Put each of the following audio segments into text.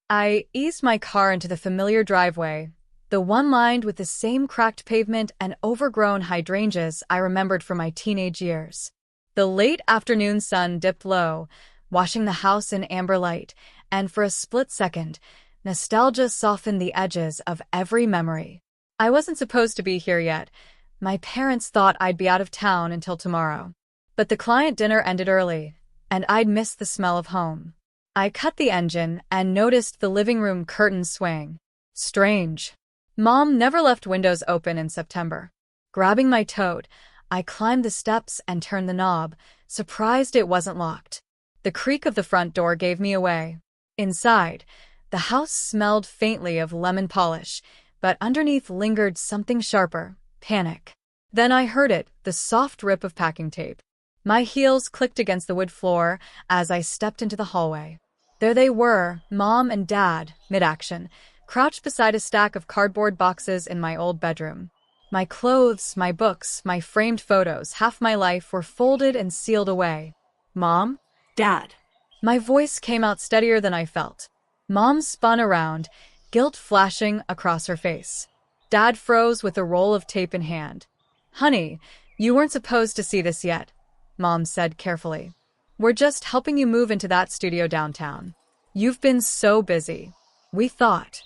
I eased my car into the familiar driveway, the one lined with the same cracked pavement and overgrown hydrangeas I remembered from my teenage years. The late afternoon sun dipped low, washing the house in amber light, and for a split second, nostalgia softened the edges of every memory. I wasn't supposed to be here yet. My parents thought I'd be out of town until tomorrow. But the client dinner ended early, and I'd missed the smell of home. I cut the engine and noticed the living room curtains swaying. Strange. Mom never left windows open in September. Grabbing my tote, I climbed the steps and turned the knob, surprised it wasn't locked. The creak of the front door gave me away. Inside, the house smelled faintly of lemon polish, but underneath lingered something sharper, panic. Then I heard it, the soft rip of packing tape. My heels clicked against the wood floor as I stepped into the hallway. There they were, Mom and Dad, mid-action, crouched beside a stack of cardboard boxes in my old bedroom. My clothes, my books, my framed photos, half my life were folded and sealed away. Mom? Dad. My voice came out steadier than I felt. Mom spun around, guilt flashing across her face. Dad froze with a roll of tape in hand. Honey, you weren't supposed to see this yet, Mom said carefully. We're just helping you move into that studio downtown. You've been so busy. We thought.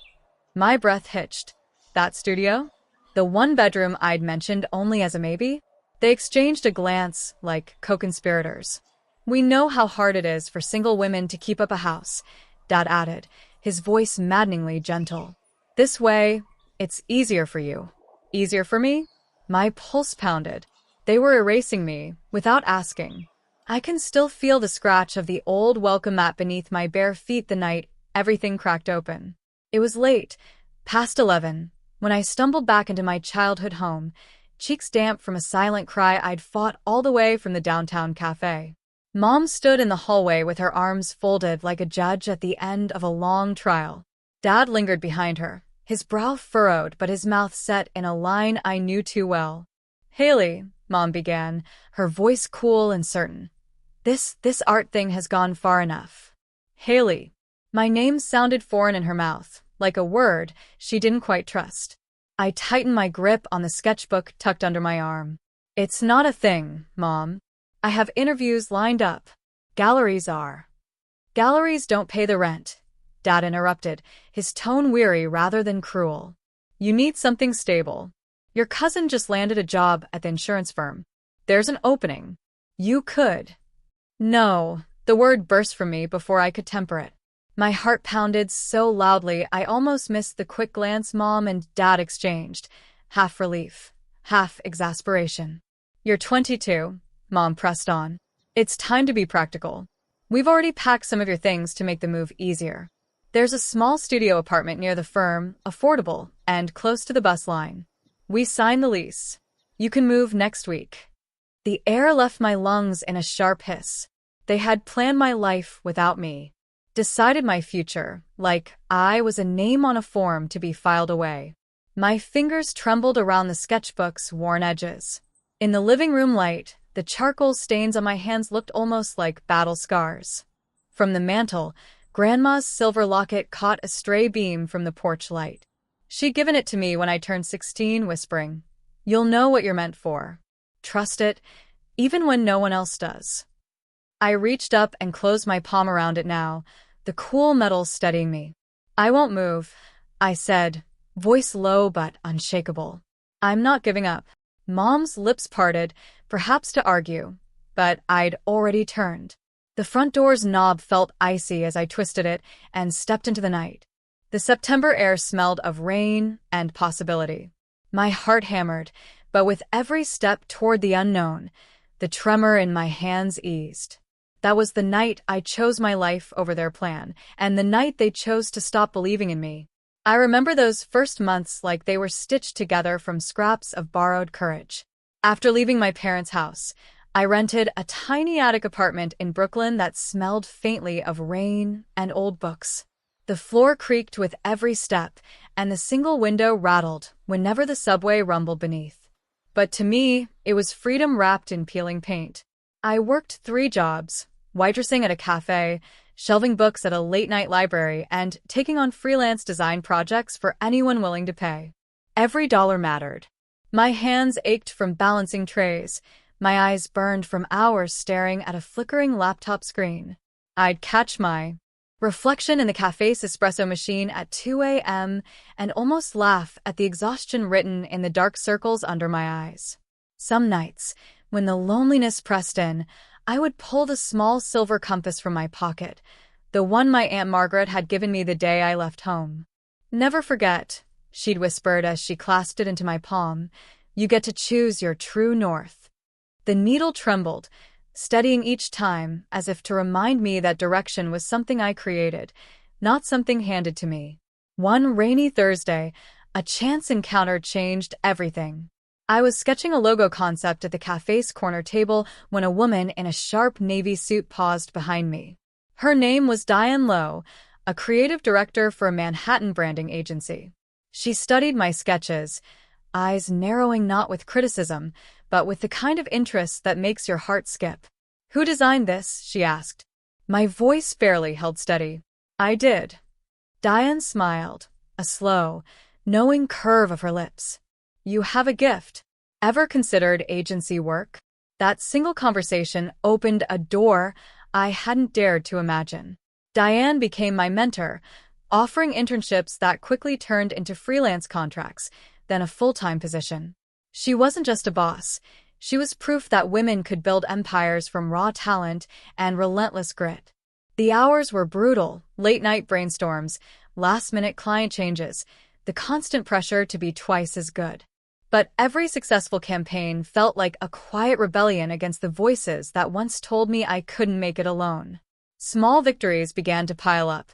My breath hitched. That studio? The one bedroom I'd mentioned only as a maybe? They exchanged a glance, like co-conspirators. We know how hard it is for single women to keep up a house, Dad added, his voice maddeningly gentle. This way, it's easier for you. Easier for me? My pulse pounded. They were erasing me, without asking. I can still feel the scratch of the old welcome mat beneath my bare feet the night everything cracked open. It was late, past 11, when I stumbled back into my childhood home, cheeks damp from a silent cry I'd fought all the way from the downtown cafe. Mom stood in the hallway with her arms folded like a judge at the end of a long trial. Dad lingered behind her, his brow furrowed but his mouth set in a line I knew too well. Haley, Mom began, her voice cool and certain. This art thing has gone far enough. Haley. My name sounded foreign in her mouth, like a word she didn't quite trust. I tightened my grip on the sketchbook tucked under my arm. It's not a thing, Mom. I have interviews lined up. Galleries are. Galleries don't pay the rent, Dad interrupted, his tone weary rather than cruel. You need something stable. Your cousin just landed a job at the insurance firm. There's an opening. You could. No, the word burst from me before I could temper it. My heart pounded so loudly I almost missed the quick glance Mom and Dad exchanged, half relief, half exasperation. You're 22, Mom pressed on. It's time to be practical. We've already packed some of your things to make the move easier. There's a small studio apartment near the firm, affordable, and close to the bus line. We signed the lease. You can move next week. The air left my lungs in a sharp hiss. They had planned my life without me. Decided my future, like I was a name on a form to be filed away. My fingers trembled around the sketchbook's worn edges. In the living room light, the charcoal stains on my hands looked almost like battle scars. From the mantel, Grandma's silver locket caught a stray beam from the porch light. She'd given it to me when I turned 16, whispering, "You'll know what you're meant for. Trust it, even when no one else does." I reached up and closed my palm around it now, the cool metal steadying me. "I won't move," I said, voice low but unshakable. "I'm not giving up." Mom's lips parted, perhaps to argue, but I'd already turned. The front door's knob felt icy as I twisted it and stepped into the night. The September air smelled of rain and possibility. My heart hammered, but with every step toward the unknown, the tremor in my hands eased. That was the night I chose my life over their plan, and the night they chose to stop believing in me. I remember those first months like they were stitched together from scraps of borrowed courage. After leaving my parents' house, I rented a tiny attic apartment in Brooklyn that smelled faintly of rain and old books. The floor creaked with every step, and the single window rattled whenever the subway rumbled beneath. But to me, it was freedom wrapped in peeling paint. I worked 3 jobs, waitressing at a cafe, shelving books at a late-night library, and taking on freelance design projects for anyone willing to pay. Every dollar mattered. My hands ached from balancing trays. My eyes burned from hours staring at a flickering laptop screen. I'd catch my reflection in the cafe's espresso machine at 2 a.m. and almost laugh at the exhaustion written in the dark circles under my eyes. Some nights, when the loneliness pressed in, I would pull the small silver compass from my pocket, the one my Aunt Margaret had given me the day I left home. "Never forget," she'd whispered as she clasped it into my palm, "you get to choose your true north." The needle trembled, steadying each time as if to remind me that direction was something I created, not something handed to me. One rainy Thursday, a chance encounter changed everything. I was sketching a logo concept at the cafe's corner table when a woman in a sharp navy suit paused behind me. Her name was Diane Lowe, a creative director for a Manhattan branding agency. She studied my sketches, eyes narrowing not with criticism, but with the kind of interest that makes your heart skip. "Who designed this?" she asked. My voice barely held steady. "I did." Diane smiled, a slow, knowing curve of her lips. "You have a gift. Ever considered agency work?" That single conversation opened a door I hadn't dared to imagine. Diane became my mentor, offering internships that quickly turned into freelance contracts, then a full-time position. She wasn't just a boss. She was proof that women could build empires from raw talent and relentless grit. The hours were brutal, late-night brainstorms, last-minute client changes, the constant pressure to be twice as good. But every successful campaign felt like a quiet rebellion against the voices that once told me I couldn't make it alone. Small victories began to pile up.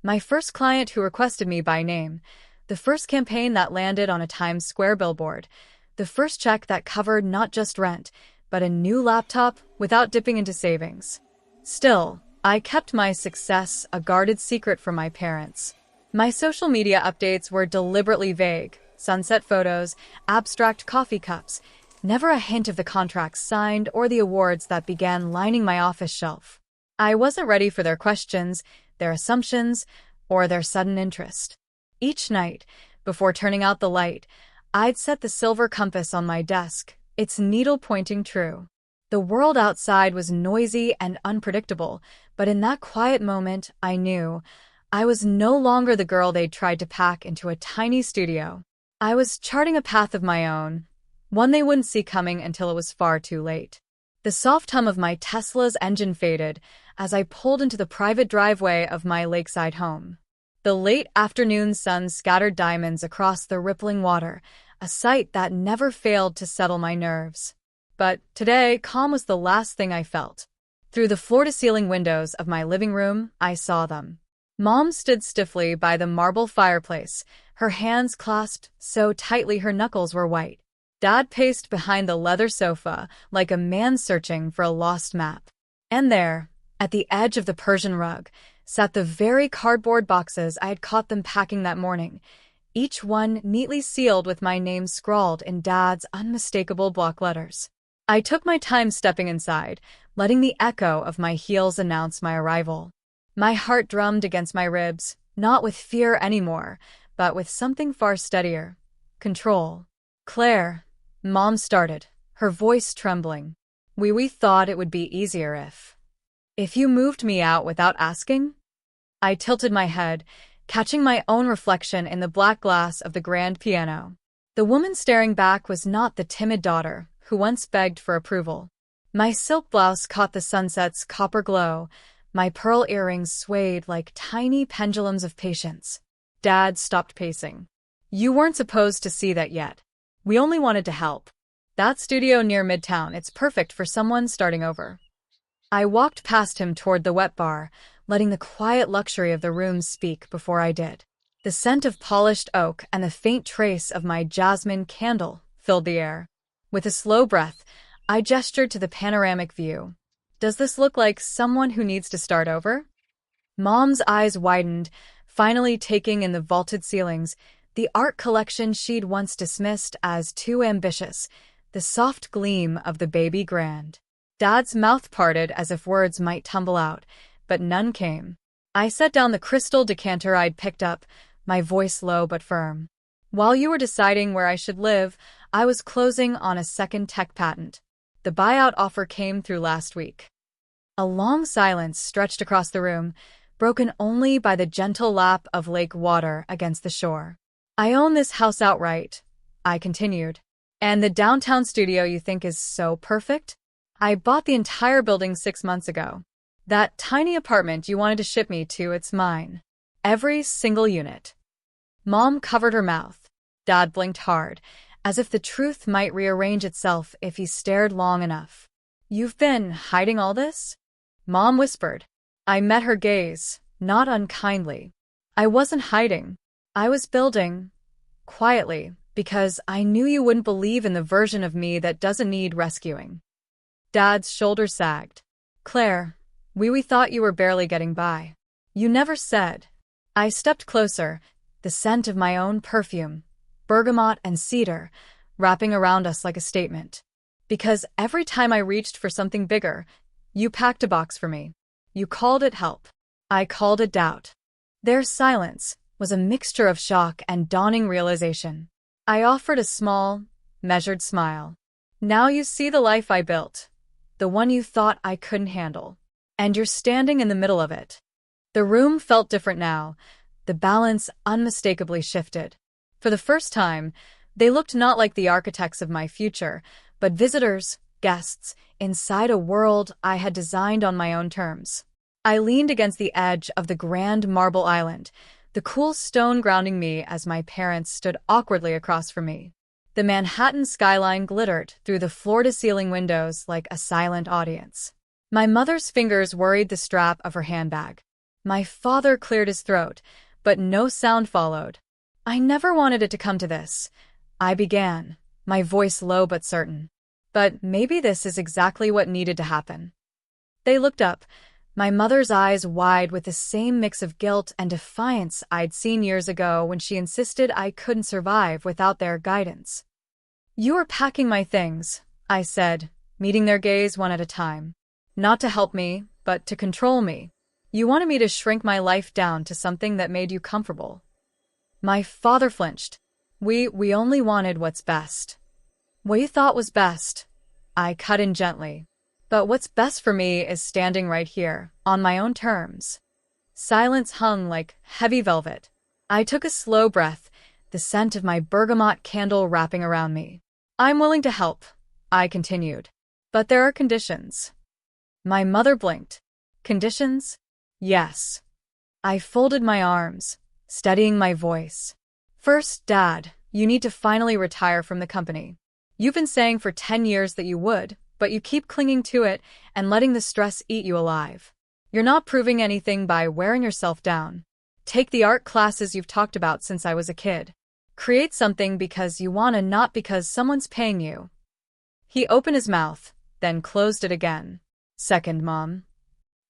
My first client who requested me by name, the first campaign that landed on a Times Square billboard, the first check that covered not just rent, but a new laptop without dipping into savings. Still, I kept my success a guarded secret from my parents. My social media updates were deliberately vague: sunset photos, abstract coffee cups, never a hint of the contracts signed or the awards that began lining my office shelf. I wasn't ready for their questions, their assumptions, or their sudden interest. Each night, before turning out the light, I'd set the silver compass on my desk, its needle pointing true. The world outside was noisy and unpredictable, but in that quiet moment, I knew I was no longer the girl they'd tried to pack into a tiny studio. I was charting a path of my own, one they wouldn't see coming until it was far too late. The soft hum of my Tesla's engine faded as I pulled into the private driveway of my lakeside home. The late afternoon sun scattered diamonds across the rippling water, a sight that never failed to settle my nerves. But today, calm was the last thing I felt. Through the floor-to-ceiling windows of my living room, I saw them. Mom stood stiffly by the marble fireplace, her hands clasped so tightly her knuckles were white. Dad paced behind the leather sofa like a man searching for a lost map. And there, at the edge of the Persian rug, sat the very cardboard boxes I had caught them packing that morning, each one neatly sealed with my name scrawled in Dad's unmistakable block letters. I took my time stepping inside, letting the echo of my heels announce my arrival. My heart drummed against my ribs, not with fear anymore, but with something far steadier: control. "Claire," Mom started, her voice trembling. We thought it would be easier if you moved me out without asking?" I tilted my head, catching my own reflection in the black glass of the grand piano. The woman staring back was not the timid daughter who once begged for approval. My silk blouse caught the sunset's copper glow, my pearl earrings swayed like tiny pendulums of patience. Dad stopped pacing. "You weren't supposed to see that yet. We only wanted to help. That studio near Midtown, it's perfect for someone starting over." I walked past him toward the wet bar, letting the quiet luxury of the room speak before I did. The scent of polished oak and the faint trace of my jasmine candle filled the air. With a slow breath, I gestured to the panoramic view. "Does this look like someone who needs to start over?" Mom's eyes widened, finally taking in the vaulted ceilings, the art collection she'd once dismissed as too ambitious, the soft gleam of the baby grand. Dad's mouth parted as if words might tumble out, but none came. I set down the crystal decanter I'd picked up, my voice low but firm. While you were deciding where I should live, I was closing on a second tech patent. The buyout offer came through last week. A long silence stretched across the room, broken only by the gentle lap of lake water against the shore. I own this house outright, I continued. And the downtown studio you think is so perfect? I bought the entire building 6 months ago. That tiny apartment you wanted to ship me to, it's mine. Every single unit. Mom covered her mouth. Dad blinked hard, as if the truth might rearrange itself if he stared long enough. You've been hiding all this? Mom whispered. I met her gaze, not unkindly. I wasn't hiding. I was building, quietly, because I knew you wouldn't believe in the version of me that doesn't need rescuing. Dad's shoulders sagged. Claire, we thought you were barely getting by. You never said. I stepped closer, the scent of my own perfume, bergamot and cedar, wrapping around us like a statement. Because every time I reached for something bigger, you packed a box for me. You called it help. I called it doubt. Their silence was a mixture of shock and dawning realization. I offered a small, measured smile. Now you see the life I built, the one you thought I couldn't handle. And you're standing in the middle of it. The room felt different now. The balance unmistakably shifted. For the first time, they looked not like the architects of my future, but visitors, guests, inside a world I had designed on my own terms. I leaned against the edge of the grand marble island, the cool stone grounding me as my parents stood awkwardly across from me. The Manhattan skyline glittered through the floor-to-ceiling windows like a silent audience. My mother's fingers worried the strap of her handbag. My father cleared his throat, but no sound followed. I never wanted it to come to this. I began, my voice low but certain. But maybe this is exactly what needed to happen. They looked up, my mother's eyes wide with the same mix of guilt and defiance I'd seen years ago when she insisted I couldn't survive without their guidance. You are packing my things, I said, meeting their gaze one at a time. Not to help me, but to control me. You wanted me to shrink my life down to something that made you comfortable. My father flinched. We only wanted what's best. What you thought was best, I cut in gently. But what's best for me is standing right here, on my own terms. Silence hung like heavy velvet. I took a slow breath, the scent of my bergamot candle wrapping around me. I'm willing to help, I continued. But there are conditions. My mother blinked. Conditions? Yes. I folded my arms, steadying my voice. First, Dad, you need to finally retire from the company. You've been saying for 10 years that you would, but you keep clinging to it and letting the stress eat you alive. You're not proving anything by wearing yourself down. Take the art classes you've talked about since I was a kid. Create something because you want to, not because someone's paying you. He opened his mouth, then closed it again. Second, Mom.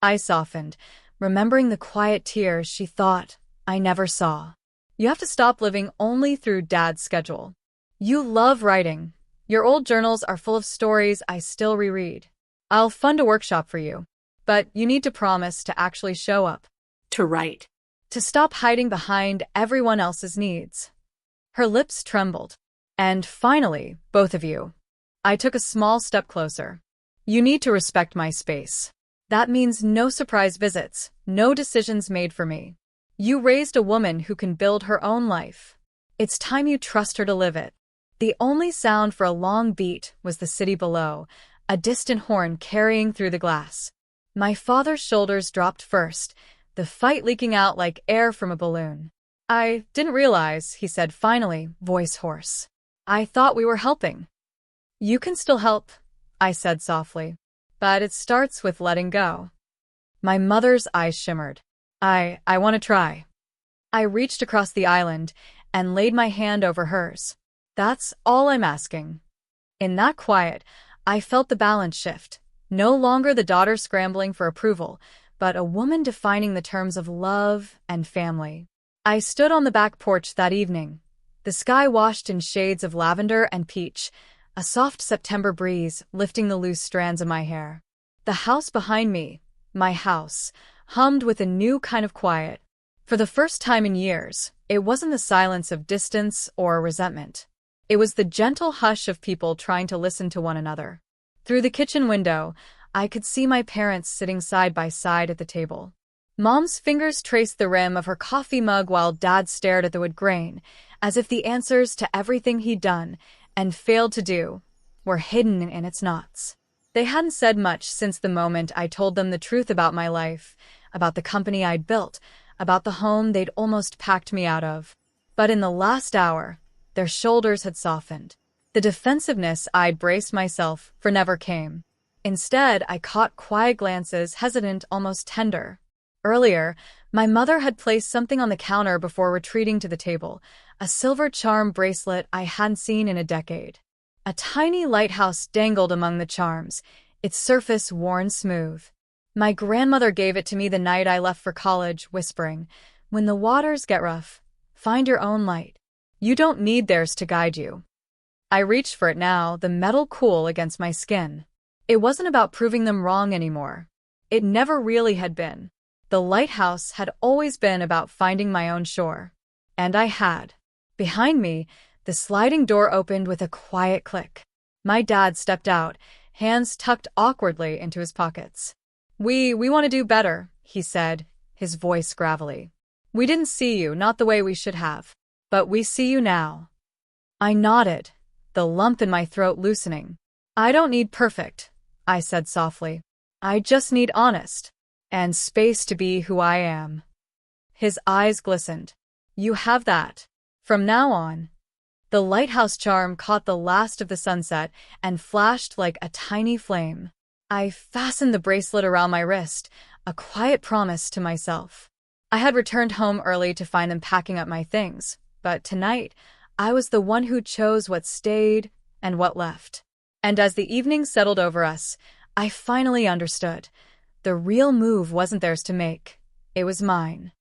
I softened, remembering the quiet tears she thought I never saw. You have to stop living only through Dad's schedule. You love writing. Your old journals are full of stories I still reread. I'll fund a workshop for you. But you need to promise to actually show up. To write. To stop hiding behind everyone else's needs. Her lips trembled. And finally, both of you. I took a small step closer. You need to respect my space. That means no surprise visits, no decisions made for me. You raised a woman who can build her own life. It's time you trust her to live it. The only sound for a long beat was the city below, a distant horn carrying through the glass. My father's shoulders dropped first, the fight leaking out like air from a balloon. I didn't realize, he said finally, voice hoarse. I thought we were helping. You can still help, I said softly. But it starts with letting go. My mother's eyes shimmered. I want to try. I reached across the island and laid my hand over hers. That's all I'm asking. In that quiet, I felt the balance shift. No longer the daughter scrambling for approval, but a woman defining the terms of love and family. I stood on the back porch that evening, the sky washed in shades of lavender and peach, a soft September breeze lifting the loose strands of my hair. The house behind me, my house, hummed with a new kind of quiet. For the first time in years, it wasn't the silence of distance or resentment. It was the gentle hush of people trying to listen to one another. Through the kitchen window, I could see my parents sitting side by side at the table. Mom's fingers traced the rim of her coffee mug while Dad stared at the wood grain, as if the answers to everything he'd done and failed to do were hidden in its knots. They hadn't said much since the moment I told them the truth about my life, about the company I'd built, about the home they'd almost packed me out of. But in the last hour, their shoulders had softened. The defensiveness I'd braced myself for never came. Instead, I caught quiet glances, hesitant, almost tender. Earlier, my mother had placed something on the counter before retreating to the table, a silver charm bracelet I hadn't seen in a decade. A tiny lighthouse dangled among the charms, its surface worn smooth. My grandmother gave it to me the night I left for college, whispering, "When the waters get rough, find your own light. You don't need theirs to guide you." I reached for it now, the metal cool against my skin. It wasn't about proving them wrong anymore. It never really had been. The lighthouse had always been about finding my own shore. And I had. Behind me, the sliding door opened with a quiet click. My dad stepped out, hands tucked awkwardly into his pockets. We want to do better," he said, his voice gravelly. "We didn't see you, not the way we should have. But we see you now." I nodded, the lump in my throat loosening. "I don't need perfect," I said softly. "I just need honest. And space to be who I am." His eyes glistened. "You have that. From now on." The lighthouse charm caught the last of the sunset and flashed like a tiny flame. I fastened the bracelet around my wrist, a quiet promise to myself. I had returned home early to find them packing up my things, but tonight I was the one who chose what stayed and what left. And as the evening settled over us, I finally understood. The real move wasn't theirs to make. It was mine.